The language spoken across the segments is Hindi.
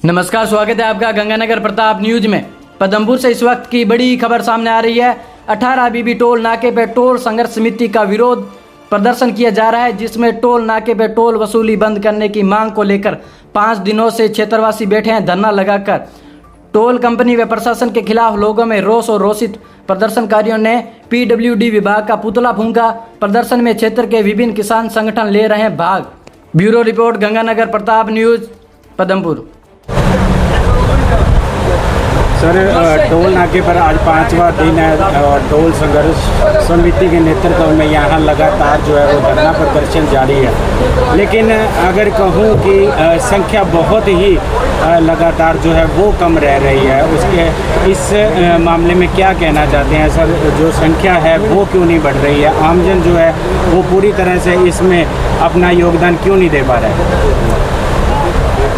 नमस्कार, स्वागत है आपका गंगानगर प्रताप न्यूज में। पदमपुर से इस वक्त की बड़ी खबर सामने आ रही है। 18 बीबी टोल नाके पे टोल संघर्ष समिति का विरोध प्रदर्शन किया जा रहा है, जिसमें टोल नाके पे टोल वसूली बंद करने की मांग को लेकर 5 दिनों से क्षेत्रवासी बैठे हैं धरना लगाकर। टोल कंपनी व प्रशासन के खिलाफ लोगों में रोष और रोषित प्रदर्शनकारियों ने PWD विभाग का पुतला फूंका। प्रदर्शन में क्षेत्र के विभिन्न किसान संगठन ले रहे हैं भाग। Bureau report, Ganganagar Pratap news, Padampur. Sir, toll नाके पर आज 5वां दिन है और टोल संघर्ष समिति के नेतृत्व में यहाँ लगातार जो है वो धरना प्रदर्शन जारी है। लेकिन अगर कहूँ कि संख्या बहुत ही लगातार जो है वो कम रह रही है, उसके इस मामले में क्या कहना चाहते हैं सर? जो संख्या है वो क्यों नहीं बढ़ रही है? आमजन जो है वो पूरी तरह से इसमें अपना योगदान क्यों नहीं दे पा रहा है?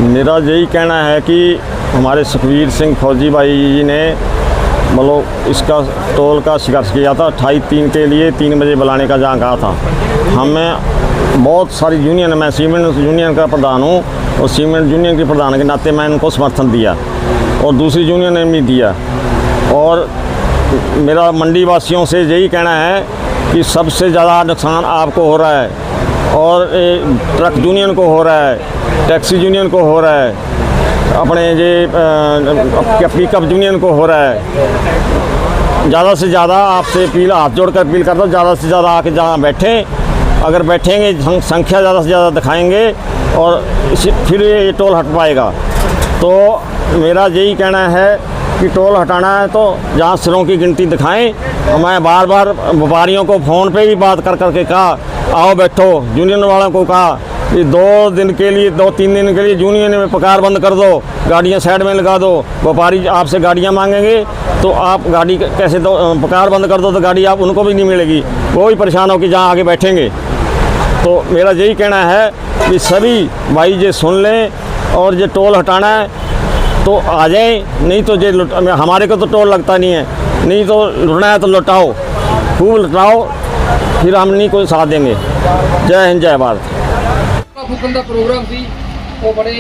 मेरा यही कहना है कि हमारे सुखवीर सिंह फौजी भाई जी ने मतलब इसका टोल का संघर्ष किया था 28/3 के लिए 3 बजे बुलाने का जहाँ कहा था। हमें बहुत सारी यूनियन, मैं सीमेंट यूनियन का प्रधान हूँ और सीमेंट यूनियन के प्रधान के नाते मैं इनको समर्थन दिया और दूसरी यूनियन ने भी दिया। और मेरा मंडी वासियों से यही कहना है कि सबसे ज़्यादा नुकसान आपको हो रहा है और ट्रक यूनियन को हो रहा है, टैक्सी यूनियन को हो रहा है, अपने ये पिकअप यूनियन को हो रहा है। ज़्यादा से ज़्यादा आपसे अपील, हाथ जोड़कर अपील करता हूँ, ज़्यादा से ज़्यादा आके जहाँ बैठें। अगर बैठेंगे, संख्या ज़्यादा से ज़्यादा दिखाएंगे और फिर ये टोल हट पाएगा। तो मेरा यही कहना है कि टोल हटाना है तो जहाँ सिरों की गिनती दिखाएं। मैं बार बार व्यापारियों को फ़ोन पे भी बात कर करके कहा, आओ बैठो। यूनियन वालों को कहा कि 2-3 दिन के लिए यूनियन में पकार बंद कर दो, गाड़ियां साइड में लगा दो। व्यापारी आपसे गाड़ियां मांगेंगे तो आप गाड़ी कैसे दो? पकार बंद कर दो तो गाड़ी आप उनको भी नहीं मिलेगी, वो भी परेशान हो कि जहाँ आगे बैठेंगे। तो मेरा यही कहना है कि सभी भाई ये सुन लें और ये टोल हटाना है तो आ जाएँ, नहीं तो ये हमारे को तो टोल लगता नहीं है, नहीं तो लुटना है तो लुटाओ, खूब लुटाओ, फिर हम नहीं कोई साथ देंगे। जय हिंद, जय भारत। फूकण का प्रोग्राम सी वो बड़े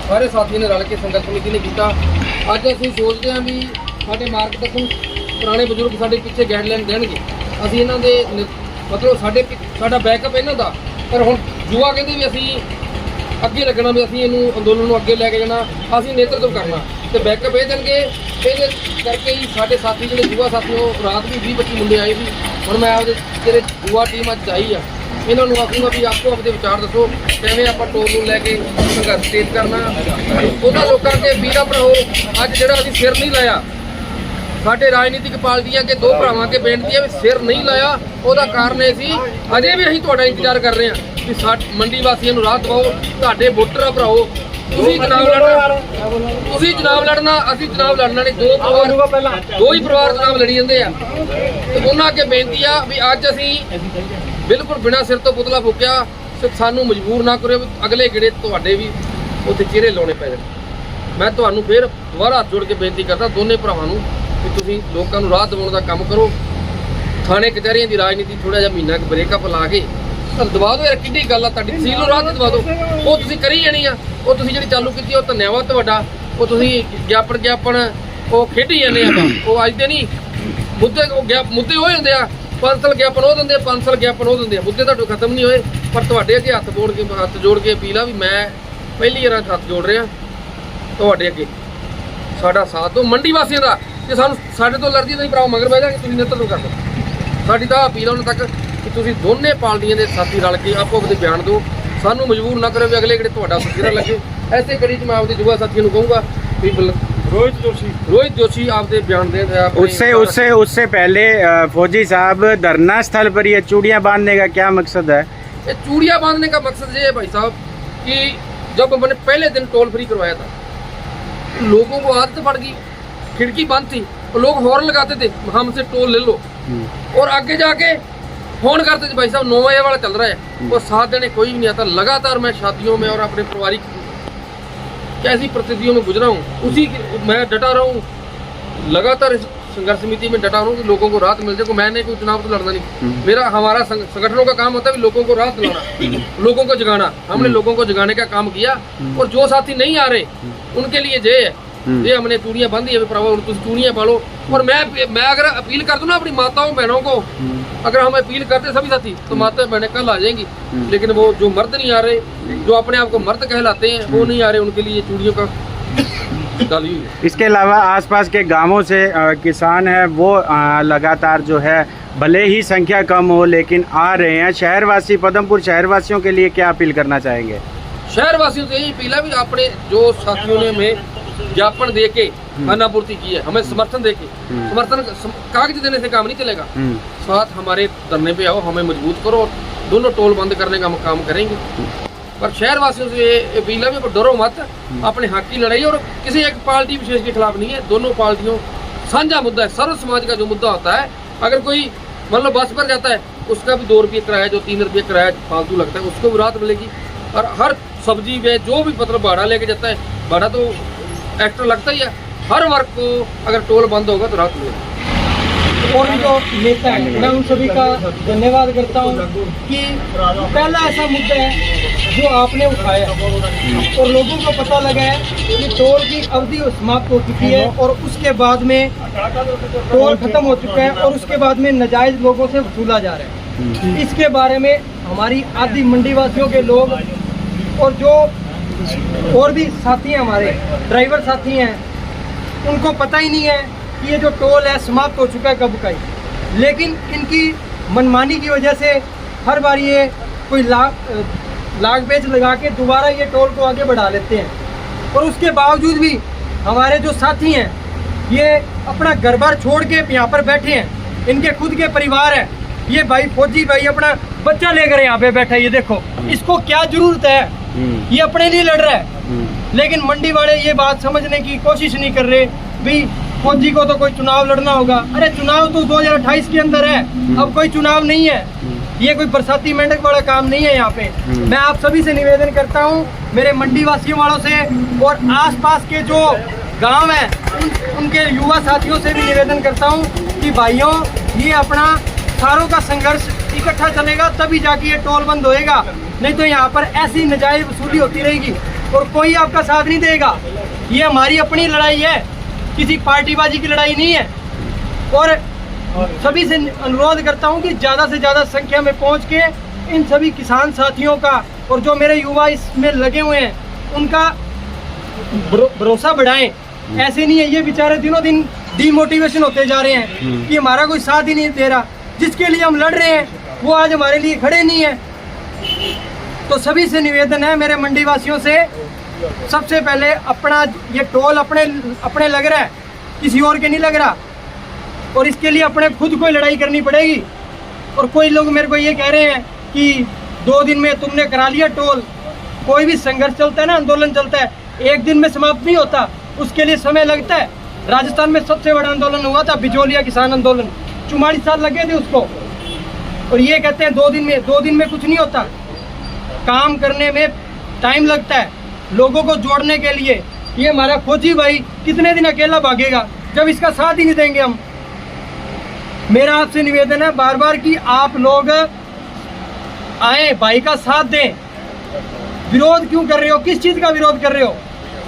सारे साथियों ने रल के संघर्ष समिति ने किया। अज असीं सोचते हैं भी साडे मार्गदर्शन पुराने बजुर्ग साडे पिछे गाइडलाइन देणगे, असीं इन्हां दे मतलब साडा बैकअप इन्हां दा। पर हुण युवा कहंदे भी असीं अगे लगना, भी असीं इहनूं अंदोलन नूं अगे लैके जाना, असीं नेतृत्व करना ते बैकअप ये देणगे। इहदे करके ही साडे साथी जिहड़े युवा साथियों रात भी 20-25 मुंडे आए सी। हुण मैं आपदे ਜਿਹੜੇ युवा टीम अज आई आ ਇਹਨਾਂ ਨੂੰ ਆਖੂੰਗਾ ਵੀ ਆਪੋ ਆਪਣੇ ਵਿਚਾਰ ਦੱਸੋ ਕਿਵੇਂ ਆਪਾਂ ਟੋਲ ਨੂੰ ਲੈ ਕੇ ਸੰਘਰਸ਼ ਤੇਜ਼ ਕਰਨਾ। ਉਹਨਾਂ ਲੋਕਾਂ ਕੇ ਵੀਰਾਂ ਭਰਾਓ, ਅੱਜ ਜਿਹੜਾ ਅਸੀਂ ਸਿਰ ਨਹੀਂ ਲਾਇਆ, ਸਾਡੇ ਰਾਜਨੀਤਿਕ ਪਾਰਟੀਆਂ ਕੇ ਦੋ ਭਰਾਵਾਂ ਕੇ ਬੇਨਤੀ ਹੈ ਵੀ ਸਿਰ ਨਹੀਂ ਲਾਇਆ। ਉਹਦਾ ਕਾਰਨ ਇਹ ਸੀ, ਅਜੇ ਵੀ ਅਸੀਂ ਤੁਹਾਡਾ ਇੰਤਜ਼ਾਰ ਕਰ ਰਹੇ ਹਾਂ ਵੀ ਮੰਡੀ ਵਾਸੀਆਂ ਨੂੰ ਰਾਹ ਦਿਵਾਓ। ਤੁਹਾਡੇ ਵੋਟਰ ਆ ਭਰਾਓ, ਤੁਸੀਂ ਚੁਣਾਵ ਲੜਨਾ, ਅਸੀਂ ਚੁਣਾਵ ਲੜਨਾ ਨਹੀਂ। ਦੋ ਹੀ ਪਰਿਵਾਰ ਚੁਣਾਵ ਲੜੀ ਜਾਂਦੇ ਆ। ਤੇ ਉਹਨਾਂ ਅੱਗੇ ਬੇਨਤੀ ਆ ਵੀ ਅੱਜ ਅਸੀਂ बिल्कुल बिना सिर तो पुतला फूकिया सानू मजबूर ना करो, अगले गेड़े तुहाडे भी उत्थे चेहरे लाने पै जाण। मैं तुहानू फिर दोबारा हाथ जोड़ के बेनती करता दोनों भरावां नू कि तुसीं लोकां नू राह दिवाउण दा काम करो। थाने कचहरियां दी राजनीति थोड़ा जिहा महीना ब्रेकअप ला के दबा दो। यार किड्डी गल आ, तुहाडी तहसील नू राह ते दबा दो। वो तुसीं करी जानी आ, वो तुसीं जिहड़ी चालू कीती आ, धन्यवाद तुहाडा। वो तुसीं ज्ञापन वो खेडी जाने आ, वो अज दे नहीं मुद्दे हो जांदे आ। 5 साल ज्ञापन हो दिंदे, 5 साल ज्ञापन हो दिंदे, मुद्दे तो खत्म नहीं होए। पर तुहाडे अगे हत्थ जोड़ के अपील आ भी मैं पहली बार हत्थ जोड़ रहा तुहाडे अगे, साडा साथ दो मंडी वासियों का। जे साडे तो लड़दी नहीं भराओ मगर बह जाएंगे, तुसीं नेतृत्व कर दो। साडी तां अपील उन्हां तक कि तुसीं दोने पार्टियां दे साथी रल के आपो अपने बयान दो, सानू मजबूर ना करो भी अगले जेह्ड़े तुहाडा फकीरा लगे। ऐसे कड़ी च मैं आपदे युवा साथियों नूं कहूँगा भी रोहित जोशी आपके बयान दे। उससे पहले फौजी साहब, धरना स्थल पर ये चूड़ियाँ बांधने का क्या मकसद है? ये चूड़ियाँ बांधने का मकसद ये है भाई साहब कि जब हमने पहले दिन टोल फ्री करवाया था, लोगों को आदत पड़ गई, खिड़की बंद थी और लोग हॉर्न लगाते थे हमसे टोल ले लो, और आगे जाके फोन करते थे भाई साहब 9 बजे वाला चल रहा है, और 7 दिन कोई भी नहीं आता। लगातार मैं शादियों में और अपने पारिवारिक कैसी परिस्थितियों में गुजरा हूँ, उसी मैं डटा रहा हूँ। लगातार संघर्ष समिति में डटा हूँ कि लोगों को राहत मिल जाए। मैंने कोई चुनाव तो लड़ना नहीं, मेरा हमारा संगठनों का काम होता है लोगों को राहत दिलाना, लोगों को जगाना। हमने लोगों को जगाने का काम किया, और जो साथी नहीं आ रहे उनके लिए जय है। ये हमने चूड़ियां बांधी है, चूड़ियां पालो। और मैं अगर अपील कर दूं ना अपनी माताओं बहनों को, अगर हम अपील करते सभी साथी, तो माता बहनें कल आ जाएंगी। लेकिन वो जो मर्द नहीं आ रहे, जो अपने आप को मर्द कहलाते हैं, वो नहीं आ रहे, उनके लिए चूड़ियों का डाली हुई है। इसके अलावा आसपास के गांवों से किसान हैं वो लगातार जो है भले ही संख्या कम हो लेकिन आ रहे हैं। शहरवासी, पदमपुर शहरवासियों के लिए क्या अपील करना चाहेंगे? शहरवासियों से यही अपील है भी अपने जो साथियों ने हमें ज्ञापन दे के अनापूर्ति की है, हमें समर्थन दे के, समर्थन कागज देने से काम नहीं चलेगा। साथ हमारे धरने पे आओ, हमें मजबूत करो और दोनों टोल बंद करने का हम काम करेंगे। पर शहरवासियों से ये अपील है भी डरो मत, अपने हक की लड़ाई, और किसी एक पार्टी विशेष के खिलाफ नहीं है। दोनों पार्टियों साझा मुद्दा है, सर्व समाज का जो मुद्दा होता है। अगर कोई मान लो बस पर जाता है, उसका भी 2 रुपये किराया, जो 3 रुपये किराया फालतू लगता है, उसको भी राहत मिलेगी। और हर सब्जी में जो भी मतलब भाड़ा लेके जाता है, भाड़ा तो एक्स्ट्रा लगता ही है। हर वर्ग को अगर टोल बंद होगा तो राहत मिलेगी। और भी जो नेता हैं, मैं उन सभी का धन्यवाद करता हूं कि पहला ऐसा मुद्दा है जो आपने उठाया और लोगों को पता लगा है कि टोल की अवधि समाप्त हो चुकी है, और उसके बाद में टोल खत्म हो चुका है, और उसके बाद में नाजायज लोगों से वसूला जा रहा है। इसके बारे में हमारी आदि मंडी वासियों के लोग और जो और भी साथी हैं, हमारे ड्राइवर साथी हैं, उनको पता ही नहीं है कि ये जो टोल है समाप्त हो चुका है कब का ही। लेकिन इनकी मनमानी की वजह से हर बार ये कोई लाग पेच लगा के दोबारा ये टोल को आगे बढ़ा लेते हैं। और उसके बावजूद भी हमारे जो साथी हैं ये अपना घर बार छोड़ के यहाँ पर बैठे हैं, इनके खुद के परिवार है। ये भाई फौजी भाई अपना बच्चा लेकर यहाँ पे बैठा है, ये देखो इसको क्या जरूरत है, ये अपने लिए लड़ रहा है। लेकिन मंडी वाले ये बात समझने की कोशिश नहीं कर रहे, भाई फौजी को तो कोई चुनाव लड़ना होगा। अरे चुनाव तो 2028 के अंदर है, अब कोई चुनाव नहीं है, ये कोई बरसाती मेंढक वाला काम नहीं है यहाँ पे। मैं आप सभी से निवेदन करता हूँ, मेरे मंडी वासियों वालों से और आसपास के जो गांव हैं उनके युवा साथियों से भी निवेदन करता हूँ कि भाइयों ये अपना सारों का संघर्ष इकट्ठा चलेगा तभी जाके ये टोल बंद होएगा, नहीं तो यहाँ पर ऐसी नाजायज वसूली होती रहेगी और कोई आपका साथ नहीं देगा। ये हमारी अपनी लड़ाई है, किसी पार्टीबाजी की लड़ाई नहीं है। और सभी से अनुरोध करता हूँ कि ज़्यादा से ज़्यादा संख्या में पहुँच के इन सभी किसान साथियों का और जो मेरे युवा इसमें लगे हुए हैं उनका भरोसा बढ़ाएं। ऐसे नहीं है ये बेचारे दिनों दिन डिमोटिवेशन होते जा रहे हैं कि हमारा कोई साथ ही नहीं दे रहा, जिसके लिए हम लड़ रहे हैं वो आज हमारे लिए खड़े नहीं है। तो सभी से निवेदन है मेरे मंडी वासियों से, सबसे पहले अपना ये टोल अपने लग रहा है, किसी और के नहीं लग रहा, और इसके लिए अपने खुद को लड़ाई करनी पड़ेगी। और कोई लोग मेरे को ये कह रहे हैं कि 2 दिन में तुमने करा लिया टोल। कोई भी संघर्ष चलता है ना, आंदोलन चलता है, 1 दिन में समाप्त नहीं होता, उसके लिए समय लगता है। राजस्थान में सबसे बड़ा आंदोलन हुआ था बिचौलिया किसान आंदोलन, 44 साल लगे थे उसको, और ये कहते हैं 2 दिन में कुछ नहीं होता। काम करने में टाइम लगता है, लोगों को जोड़ने के लिए। ये हमारा फौजी भाई कितने दिन अकेला भागेगा जब इसका साथ ही नहीं देंगे हम। मेरा आपसे निवेदन है बार बार कि आप लोग आए, भाई का साथ दें। विरोध क्यों कर रहे हो, किस चीज़ का विरोध कर रहे हो?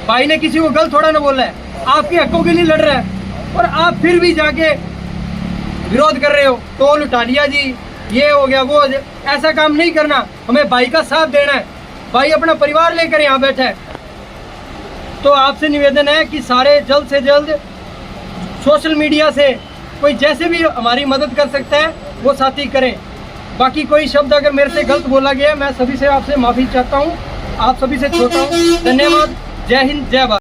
भाई ने किसी को गलत थोड़ा ना बोला है, आपके हकों के लिए लड़ रहा है और आप फिर भी जाके विरोध कर रहे हो। टोल उठा लिया जी, ये हो गया वो, ऐसा काम नहीं करना। हमें भाई का साथ देना है, भाई अपना परिवार लेकर यहाँ बैठा है। तो आपसे निवेदन है कि सारे जल्द से जल्द सोशल मीडिया से कोई जैसे भी हमारी मदद कर सकता है वो साथी करें। बाकी कोई शब्द अगर मेरे से गलत बोला गया, मैं सभी से आपसे माफ़ी चाहता हूँ, आप सभी से छोटा हूँ। धन्यवाद, जय हिंद, जय भारत।